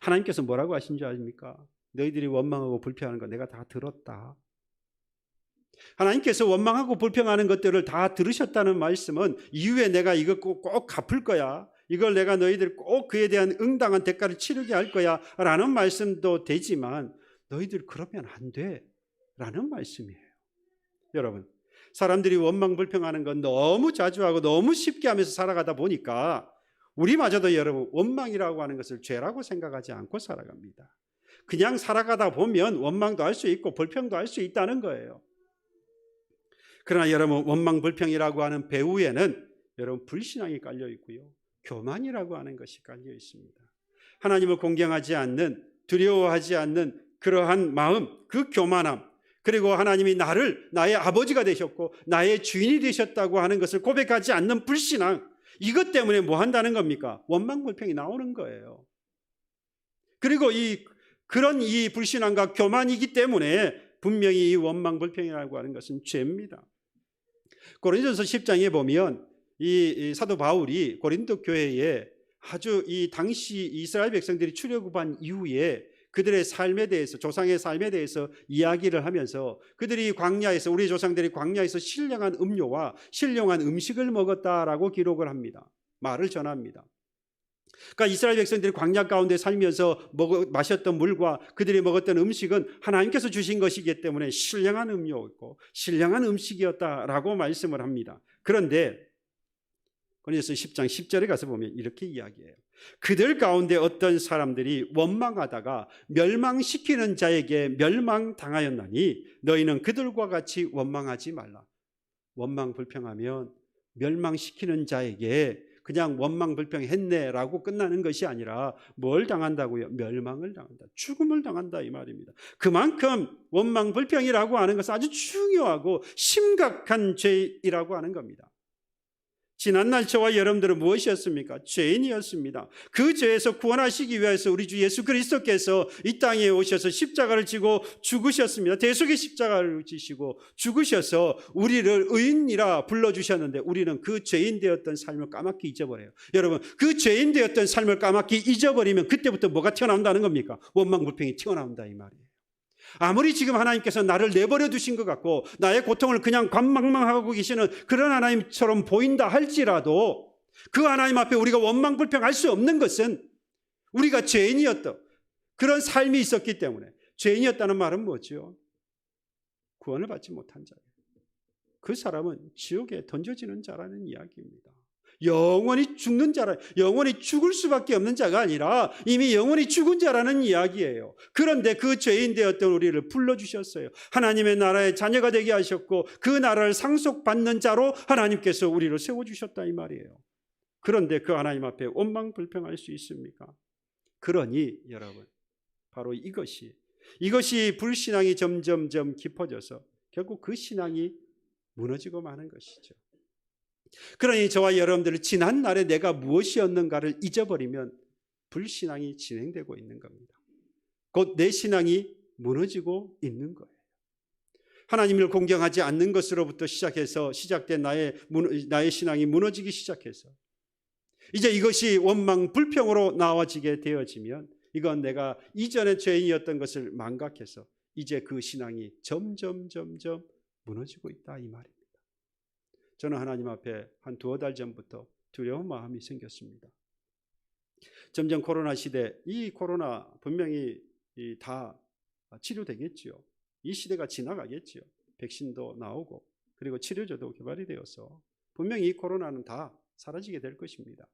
하나님께서 뭐라고 하신 줄 아십니까? 너희들이 원망하고 불평하는 거 내가 다 들었다. 하나님께서 원망하고 불평하는 것들을 다 들으셨다는 말씀은 이후에 내가 이거 꼭 갚을 거야, 이걸 내가 너희들 꼭 그에 대한 응당한 대가를 치르게 할 거야 라는 말씀도 되지만 너희들 그러면 안 돼 라는 말씀이에요. 여러분, 사람들이 원망 불평하는 건 너무 자주 하고 너무 쉽게 하면서 살아가다 보니까 우리마저도 여러분 원망이라고 하는 것을 죄라고 생각하지 않고 살아갑니다. 그냥 살아가다 보면 원망도 할 수 있고 불평도 할 수 있다는 거예요. 그러나 여러분, 원망 불평이라고 하는 배후에는 여러분 불신앙이 깔려 있고요, 교만이라고 하는 것이 깔려 있습니다. 하나님을 공경하지 않는, 두려워하지 않는 그러한 마음, 그 교만함, 그리고 하나님이 나를 나의 아버지가 되셨고 나의 주인이 되셨다고 하는 것을 고백하지 않는 불신앙, 이것 때문에 뭐 한다는 겁니까? 원망 불평이 나오는 거예요. 그리고 그런 이 불신앙과 교만이기 때문에 분명히 이 원망 불평이라고 하는 것은 죄입니다. 고린도전서 10장에 보면 이 사도 바울이 고린도 교회에 아주 이 당시 이스라엘 백성들이 출애굽한 이후에 그들의 삶에 대해서, 조상의 삶에 대해서 이야기를 하면서 그들이 광야에서, 우리 조상들이 광야에서 신령한 음료와 신령한 음식을 먹었다라고 기록을 합니다. 말을 전합니다. 그러니까 이스라엘 백성들이 광야 가운데 살면서 마셨던 물과 그들이 먹었던 음식은 하나님께서 주신 것이기 때문에 신령한 음료였고 신령한 음식이었다라고 말씀을 합니다. 그런데 고린도서 10장 10절에 가서 보면 이렇게 이야기해요. 그들 가운데 어떤 사람들이 원망하다가 멸망시키는 자에게 멸망당하였나니 너희는 그들과 같이 원망하지 말라. 원망 불평하면 멸망시키는 자에게 그냥 원망 불평했네라고 끝나는 것이 아니라 뭘 당한다고요? 멸망을 당한다, 죽음을 당한다, 이 말입니다. 그만큼 원망 불평이라고 하는 것은 아주 중요하고 심각한 죄이라고 하는 겁니다. 지난날 저와 여러분들은 무엇이었습니까? 죄인이었습니다. 그 죄에서 구원하시기 위해서 우리 주 예수 그리스도께서 이 땅에 오셔서 십자가를 지고 죽으셨습니다. 대속의 십자가를 지시고 죽으셔서 우리를 의인이라 불러주셨는데 우리는 그 죄인 되었던 삶을 까맣게 잊어버려요. 여러분, 그 죄인 되었던 삶을 까맣게 잊어버리면 그때부터 뭐가 튀어나온다는 겁니까? 원망 불평이 튀어나온다, 이 말이에요. 아무리 지금 하나님께서 나를 내버려 두신 것 같고 나의 고통을 그냥 관망하고 계시는 그런 하나님처럼 보인다 할지라도 그 하나님 앞에 우리가 원망 불평할 수 없는 것은 우리가 죄인이었던 그런 삶이 있었기 때문에. 죄인이었다는 말은 뭐죠? 구원을 받지 못한 자예요. 그 사람은 지옥에 던져지는 자라는 이야기입니다. 영원히 죽는 자라, 영원히 죽을 수밖에 없는 자가 아니라 이미 영원히 죽은 자라는 이야기예요. 그런데 그 죄인 되었던 우리를 불러주셨어요. 하나님의 나라의 자녀가 되게 하셨고 그 나라를 상속받는 자로 하나님께서 우리를 세워주셨다, 이 말이에요. 그런데 그 하나님 앞에 원망 불평할 수 있습니까? 그러니 여러분, 바로 이것이 불신앙이 점점점 깊어져서 결국 그 신앙이 무너지고 마는 것이죠. 그러니 저와 여러분들을 지난날에 내가 무엇이었는가를 잊어버리면 불신앙이 진행되고 있는 겁니다. 곧 내 신앙이 무너지고 있는 거예요. 하나님을 공경하지 않는 것으로부터 시작된 나의 신앙이 무너지기 시작해서 이제 이것이 원망 불평으로 나와지게 되어지면 이건 내가 이전에 죄인이었던 것을 망각해서 이제 그 신앙이 점점 무너지고 있다, 이 말입니다. 저는 하나님 앞에 한 2-3달 전부터 두려운 마음이 생겼습니다. 점점 코로나 시대, 이 코로나 분명히 다 치료되겠지요. 이 시대가 지나가겠지요. 백신도 나오고 그리고 치료제도 개발이 되어서 분명히 이 코로나는 다 사라지게 될 것입니다.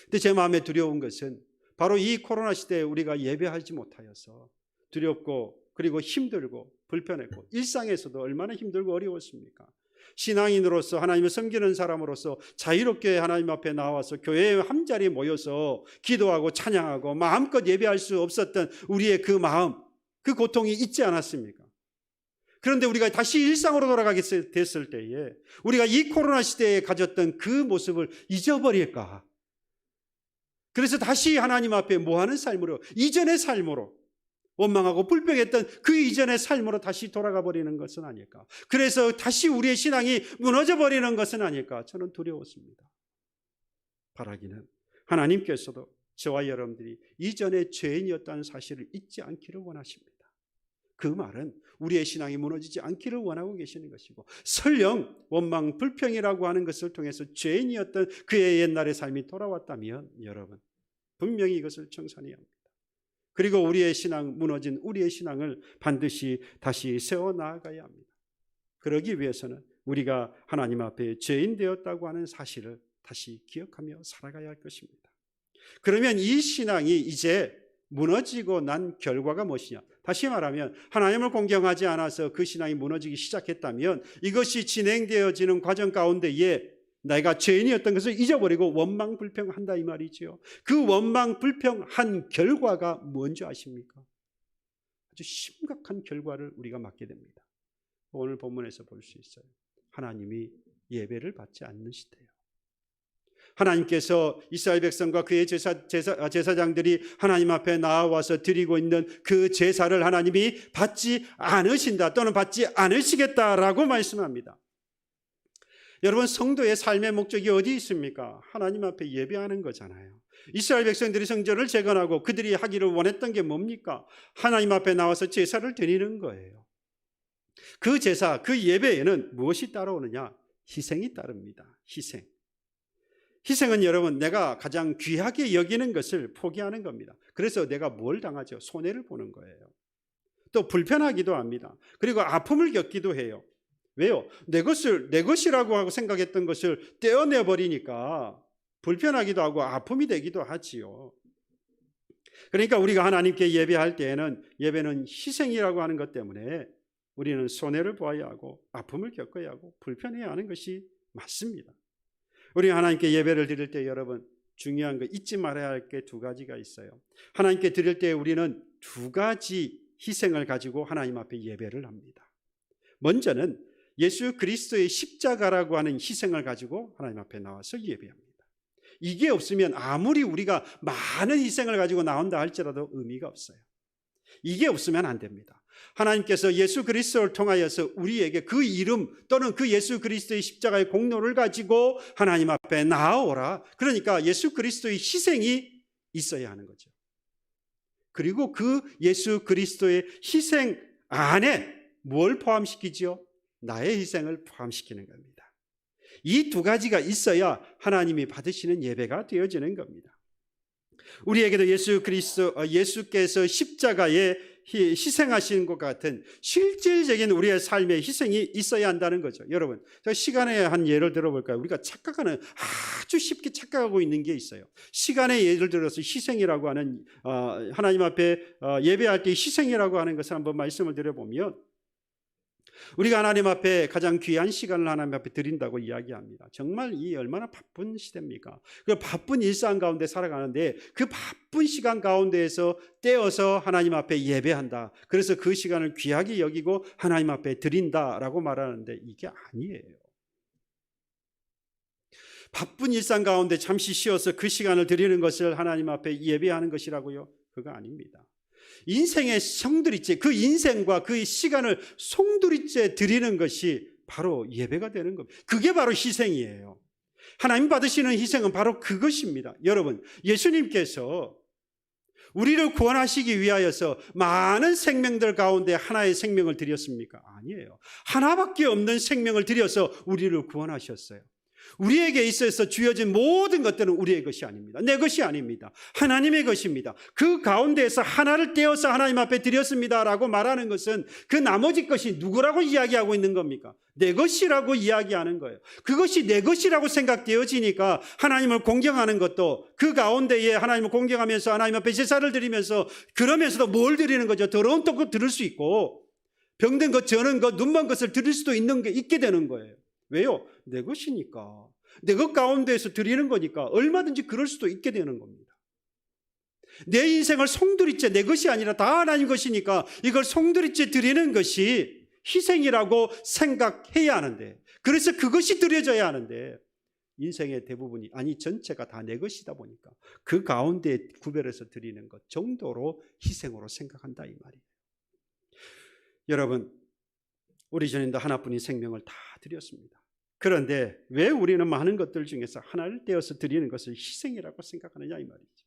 근데 제 마음에 두려운 것은 바로 이 코로나 시대에 우리가 예배하지 못하여서 두렵고 그리고 힘들고 불편했고 일상에서도 얼마나 힘들고 어려웠습니까? 신앙인으로서 하나님을 섬기는 사람으로서 자유롭게 하나님 앞에 나와서 교회에 한자리에 모여서 기도하고 찬양하고 마음껏 예배할 수 없었던 우리의 그 마음, 그 고통이 있지 않았습니까? 그런데 우리가 다시 일상으로 돌아가게 됐을 때에 우리가 이 코로나 시대에 가졌던 그 모습을 잊어버릴까? 그래서 다시 하나님 앞에 뭐하는 삶으로, 이전의 삶으로, 원망하고 불평했던 그 이전의 삶으로 다시 돌아가 버리는 것은 아닐까? 그래서 다시 우리의 신앙이 무너져 버리는 것은 아닐까? 저는 두려웠습니다. 바라기는 하나님께서도 저와 여러분들이 이전에 죄인이었다는 사실을 잊지 않기를 원하십니다. 그 말은 우리의 신앙이 무너지지 않기를 원하고 계시는 것이고, 설령 원망 불평이라고 하는 것을 통해서 죄인이었던 그의 옛날의 삶이 돌아왔다면 여러분 분명히 이것을 청산해야 합니다. 그리고 우리의 신앙, 무너진 우리의 신앙을 반드시 다시 세워나가야 합니다. 그러기 위해서는 우리가 하나님 앞에 죄인 되었다고 하는 사실을 다시 기억하며 살아가야 할 것입니다. 그러면 이 신앙이 이제 무너지고 난 결과가 무엇이냐? 다시 말하면 하나님을 공경하지 않아서 그 신앙이 무너지기 시작했다면 이것이 진행되어지는 과정 가운데에 내가 죄인이었던 것을 잊어버리고 원망 불평한다 이 말이죠. 그 원망 불평한 결과가 뭔지 아십니까? 아주 심각한 결과를 우리가 맞게 됩니다. 오늘 본문에서 볼 수 있어요. 하나님이 예배를 받지 않으시대요. 하나님께서 이스라엘 백성과 그의 제사장들이 하나님 앞에 나와서 드리고 있는 그 제사를 하나님이 받지 않으신다 또는 받지 않으시겠다라고 말씀합니다. 여러분, 성도의 삶의 목적이 어디 있습니까? 하나님 앞에 예배하는 거잖아요. 이스라엘 백성들이 성전을 재건하고 그들이 하기를 원했던 게 뭡니까? 하나님 앞에 나와서 제사를 드리는 거예요. 그 제사, 그 예배에는 무엇이 따라오느냐? 희생이 따릅니다. 희생은 여러분 내가 가장 귀하게 여기는 것을 포기하는 겁니다. 그래서 내가 뭘 당하죠? 손해를 보는 거예요. 또 불편하기도 합니다. 그리고 아픔을 겪기도 해요. 왜요? 내 것이라고 하고 생각했던 것을 떼어내버리니까 불편하기도 하고 아픔이 되기도 하지요. 그러니까 우리가 하나님께 예배할 때에는 예배는 희생이라고 하는 것 때문에 우리는 손해를 보아야 하고 아픔을 겪어야 하고 불편해야 하는 것이 맞습니다. 우리 하나님께 예배를 드릴 때 여러분 중요한 거 잊지 말아야 할 게 두 가지가 있어요. 하나님께 드릴 때 우리는 두 가지 희생을 가지고 하나님 앞에 예배를 합니다. 먼저는 예수 그리스도의 십자가라고 하는 희생을 가지고 하나님 앞에 나와서 예배합니다. 이게 없으면 아무리 우리가 많은 희생을 가지고 나온다 할지라도 의미가 없어요. 이게 없으면 안 됩니다. 하나님께서 예수 그리스도를 통하여서 우리에게 그 이름 또는 그 예수 그리스도의 십자가의 공로를 가지고 하나님 앞에 나아오라. 그러니까 예수 그리스도의 희생이 있어야 하는 거죠. 그리고 그 예수 그리스도의 희생 안에 뭘 포함시키죠? 나의 희생을 포함시키는 겁니다. 이 두 가지가 있어야 하나님이 받으시는 예배가 되어지는 겁니다. 우리에게도 예수께서 십자가에 희생하신 것 같은 실질적인 우리의 삶의 희생이 있어야 한다는 거죠. 여러분, 시간의 한 예를 들어볼까요? 우리가 아주 쉽게 착각하고 있는 게 있어요. 시간의 예를 들어서 희생이라고 하는 하나님 앞에 예배할 때 희생이라고 하는 것을 한번 말씀을 드려보면 우리가 하나님 앞에 가장 귀한 시간을 하나님 앞에 드린다고 이야기합니다. 정말 이 얼마나 바쁜 시대입니까? 그 바쁜 일상 가운데 살아가는데 그 바쁜 시간 가운데에서 떼어서 하나님 앞에 예배한다. 그래서 그 시간을 귀하게 여기고 하나님 앞에 드린다라고 말하는데 이게 아니에요. 바쁜 일상 가운데 잠시 쉬어서 그 시간을 드리는 것을 하나님 앞에 예배하는 것이라고요? 그거 아닙니다. 인생의 송두리째, 그 인생과 그 시간을 송두리째 드리는 것이 바로 예배가 되는 겁니다. 그게 바로 희생이에요. 하나님 받으시는 희생은 바로 그것입니다. 여러분, 예수님께서 우리를 구원하시기 위하여서 많은 생명들 가운데 하나의 생명을 드렸습니까? 아니에요. 하나밖에 없는 생명을 드려서 우리를 구원하셨어요. 우리에게 있어서 주어진 모든 것들은 우리의 것이 아닙니다. 내 것이 아닙니다. 하나님의 것입니다. 그 가운데에서 하나를 떼어서 하나님 앞에 드렸습니다라고 말하는 것은 그 나머지 것이 누구라고 이야기하고 있는 겁니까? 내 것이라고 이야기하는 거예요. 그것이 내 것이라고 생각되어지니까 하나님을 공경하는 것도 그 가운데에 하나님을 공경하면서 하나님 앞에 제사를 드리면서 그러면서도 뭘 드리는 거죠? 더러운 떡을 들을 수 있고 병든 것, 저는 것, 눈먼 것을 드릴 수도 있게 되는 거예요. 왜요? 내 것이니까. 내 것 가운데에서 드리는 거니까 얼마든지 그럴 수도 있게 되는 겁니다. 내 인생을 송두리째 내 것이 아니라 다 하나님 것이니까 이걸 송두리째 드리는 것이 희생이라고 생각해야 하는데, 그래서 그것이 드려져야 하는데 인생의 대부분이, 아니 전체가 다 내 것이다 보니까 그 가운데 구별해서 드리는 것 정도로 희생으로 생각한다 이 말이에요. 여러분, 우리 주님도 하나뿐인 생명을 다 드렸습니다. 그런데 왜 우리는 많은 것들 중에서 하나를 떼어서 드리는 것을 희생이라고 생각하느냐 이 말이죠.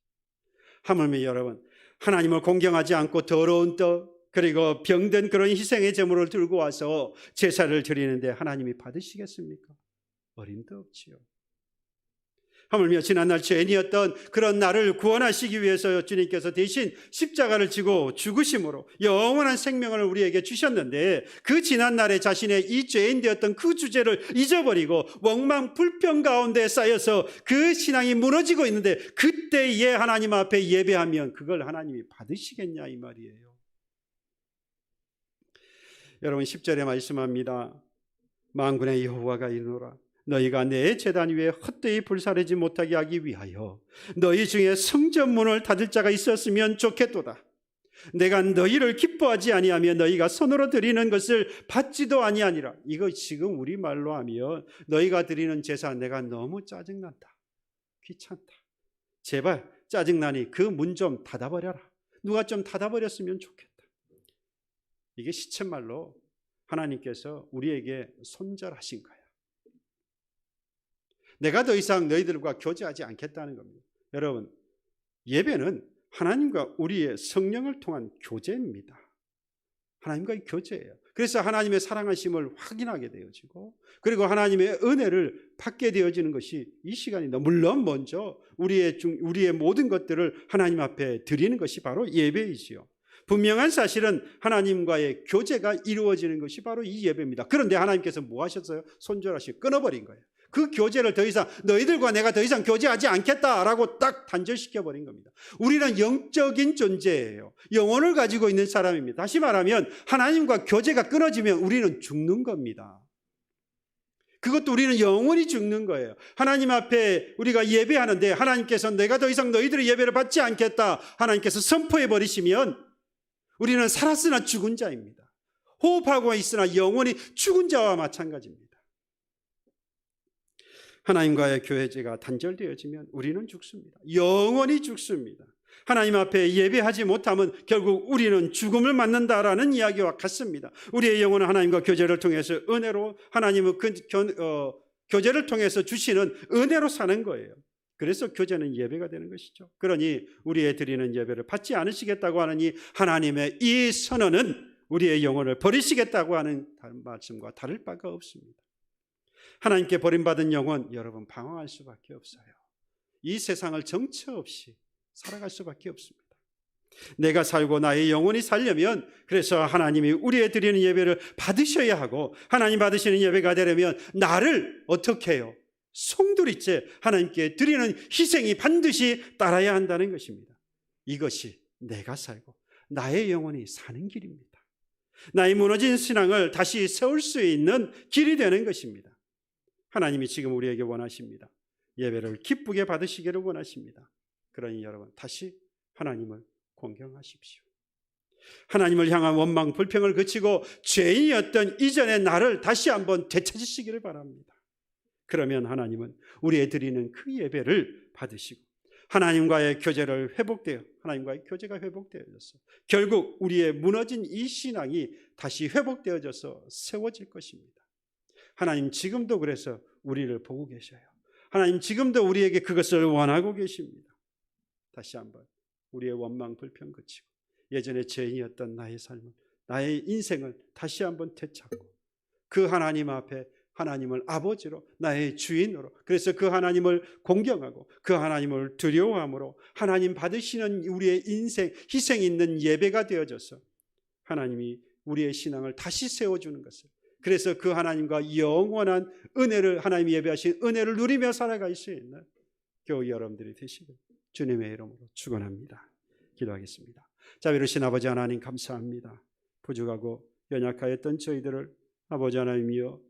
하물며 여러분, 하나님을 공경하지 않고 더러운 떡 그리고 병든 그런 희생의 제물을 들고 와서 제사를 드리는데 하나님이 받으시겠습니까? 어림도 없지요. 하물며 지난날 죄인이었던 그런 나를 구원하시기 위해서 주님께서 대신 십자가를 지고 죽으심으로 영원한 생명을 우리에게 주셨는데, 그 지난날에 자신의 이 죄인 되었던 그 주제를 잊어버리고 원망 불평 가운데 쌓여서 그 신앙이 무너지고 있는데, 그때에 하나님 앞에 예배하면 그걸 하나님이 받으시겠냐 이 말이에요. 여러분, 10절에 말씀합니다. 만군의 여호와가 이르노라, 너희가 내 제단 위에 헛되이 불사르지 못하게 하기 위하여 너희 중에 성전문을 닫을 자가 있었으면 좋겠도다. 내가 너희를 기뻐하지 아니하며 너희가 손으로 드리는 것을 받지도 아니하니라. 이거 지금 우리말로 하면 너희가 드리는 제사 내가 너무 짜증난다, 귀찮다, 제발 짜증나니 그 문 좀 닫아버려라. 누가 좀 닫아버렸으면 좋겠다. 이게 시쳇말로 하나님께서 우리에게 손절하신 거예요. 내가 더 이상 너희들과 교제하지 않겠다는 겁니다. 여러분, 예배는 하나님과 우리의 성령을 통한 교제입니다. 하나님과의 교제예요. 그래서 하나님의 사랑하심을 확인하게 되어지고, 그리고 하나님의 은혜를 받게 되어지는 것이 이 시간입니다. 물론 먼저 우리의 모든 것들을 하나님 앞에 드리는 것이 바로 예배이지요. 분명한 사실은 하나님과의 교제가 이루어지는 것이 바로 이 예배입니다. 그런데 하나님께서 뭐 하셨어요? 손절하시고 끊어버린 거예요. 그 교제를 더 이상, 너희들과 내가 더 이상 교제하지 않겠다라고 딱 단절시켜버린 겁니다. 우리는 영적인 존재예요. 영혼을 가지고 있는 사람입니다. 다시 말하면 하나님과 교제가 끊어지면 우리는 죽는 겁니다. 그것도 우리는 영원히 죽는 거예요. 하나님 앞에 우리가 예배하는데 하나님께서 내가 더 이상 너희들의 예배를 받지 않겠다, 하나님께서 선포해버리시면 우리는 살았으나 죽은 자입니다. 호흡하고 있으나 영원히 죽은 자와 마찬가지입니다. 하나님과의 교제가 단절되어지면 우리는 죽습니다. 영원히 죽습니다. 하나님 앞에 예배하지 못하면 결국 우리는 죽음을 맞는다라는 이야기와 같습니다. 우리의 영혼은 하나님과 교제를 통해서 은혜로, 하나님의 교제를 통해서 주시는 은혜로 사는 거예요. 그래서 교제는 예배가 되는 것이죠. 그러니 우리의 드리는 예배를 받지 않으시겠다고 하느니 하나님의 이 선언은 우리의 영혼을 버리시겠다고 하는 말씀과 다를 바가 없습니다. 하나님께 버림받은 영혼, 여러분 방황할 수밖에 없어요. 이 세상을 정처 없이 살아갈 수밖에 없습니다. 내가 살고 나의 영혼이 살려면, 그래서 하나님이 우리의 드리는 예배를 받으셔야 하고, 하나님 받으시는 예배가 되려면 나를 어떻게 해요? 송두리째 하나님께 드리는 희생이 반드시 따라야 한다는 것입니다. 이것이 내가 살고 나의 영혼이 사는 길입니다. 나의 무너진 신앙을 다시 세울 수 있는 길이 되는 것입니다. 하나님이 지금 우리에게 원하십니다. 예배를 기쁘게 받으시기를 원하십니다. 그러니 여러분, 다시 하나님을 공경하십시오. 하나님을 향한 원망 불평을 그치고 죄인이었던 이전의 나를 다시 한번 되찾으시기를 바랍니다. 그러면 하나님은 우리의 드리는 그 예배를 받으시고 하나님과의 교제를 회복되어, 하나님과의 교제가 회복되어져서 결국 우리의 무너진 이 신앙이 다시 회복되어져서 세워질 것입니다. 하나님 지금도 그래서 우리를 보고 계셔요. 하나님 지금도 우리에게 그것을 원하고 계십니다. 다시 한번 우리의 원망 불평 그치고 예전에 죄인이었던 나의 삶을, 나의 인생을 다시 한번 되찾고 그 하나님 앞에 하나님을 아버지로, 나의 주인으로, 그래서 그 하나님을 공경하고 그 하나님을 두려워함으로 하나님 받으시는 우리의 인생, 희생 있는 예배가 되어져서 하나님이 우리의 신앙을 다시 세워주는 것을, 그래서 그 하나님과 영원한 은혜를, 하나님이 예배하신 은혜를 누리며 살아갈 수 있는 교회 여러분들이 되시길 주님의 이름으로 축원합니다. 기도하겠습니다. 자비로우신 아버지 하나님, 감사합니다. 부족하고 연약하였던 저희들을 아버지 하나님이여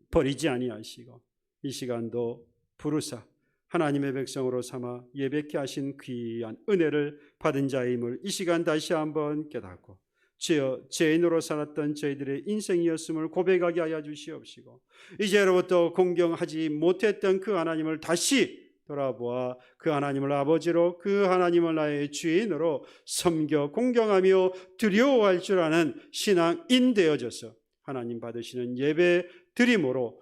버리지 아니하시고 이 시간도 부르사 하나님의 백성으로 삼아 예배케 하신 귀한 은혜를 받은 자임을 이 시간 다시 한번 깨닫고, 주여, 죄인으로 살았던 저희들의 인생이었음을 고백하게 하여 주시옵시고, 이제로부터 공경하지 못했던 그 하나님을 다시 돌아보아 그 하나님을 아버지로, 그 하나님을 나의 주인으로 섬겨 공경하며 두려워할 줄 아는 신앙인 되어져서 하나님 받으시는 예배 드림으로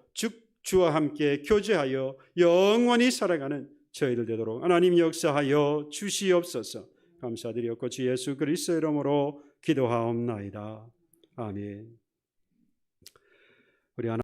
주와 함께 교제하여 영원히 살아가는 저희들 되도록 하나님 역사하여 주시옵소서. 감사드렸고 주 예수 그리스도의 이름으로 기도하옵나이다. 아멘. 우리 하나